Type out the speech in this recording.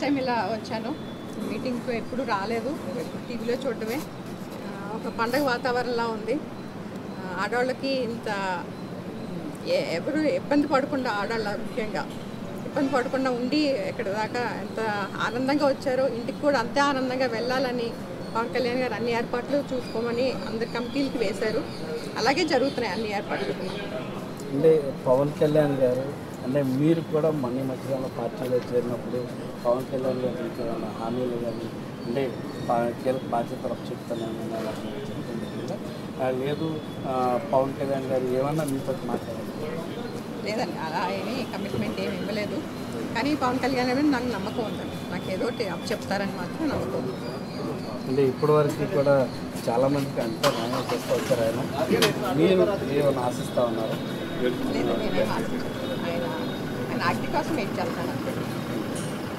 Time ఇలా వచ్చాను. మీటింగ్కి ఎప్పుడు రాలేదు, ఎప్పుడు టీవీలో చూడటమే. ఒక పండగ వాతావరణంలా ఉంది. ఆడవాళ్ళకి ఇంత ఎవరు ఇబ్బంది పడకుండా, ఆడవాళ్ళ ముఖ్యంగా ఇబ్బంది పడకుండా ఉండి ఇక్కడ దాకా ఎంత ఆనందంగా వచ్చారో, ఇంటికి కూడా అంతే ఆనందంగా వెళ్ళాలని పవన్ కళ్యాణ్ గారు అన్ని ఏర్పాట్లు చూసుకోమని అందరి కమిటీలకి వేశారు. అలాగే జరుగుతున్నాయి అన్ని ఏర్పాట్లు. అంటే పవన్ కళ్యాణ్ గారు అంటే మీరు కూడా మొన్న మధ్యకాలంలో పార్టీలో చేరినప్పుడు పవన్ కళ్యాణ్ గారు మీకు ఏమైనా హామీలు కానీ అంటే కీలక బాధ్యతలు చెప్తానని చెప్తుంది కదా, లేదు పవన్ కళ్యాణ్ గారు ఏమన్నా మీతో మాట్లాడారు? లేదండి, అలా ఏమీ కమిట్మెంట్ ఏమి ఇవ్వలేదు. కానీ పవన్ కళ్యాణ్ గారు నాకు నమ్మకం ఉందండి. నాకు ఏదో ఒకటి చెప్తారని మాత్రం నమ్మకం ఉంది. అంటే ఇప్పటివరకు కూడా చాలామందికి అంతా న్యాయం చేస్తూ వచ్చారు ఆయన. మీరు ఏమైనా ఆశిస్తూ ఉన్నారు? లేదు, నేనేం ఆశించను. ఆయన ఆజ్ఞ కోసం వెయిట్ చేస్తాను.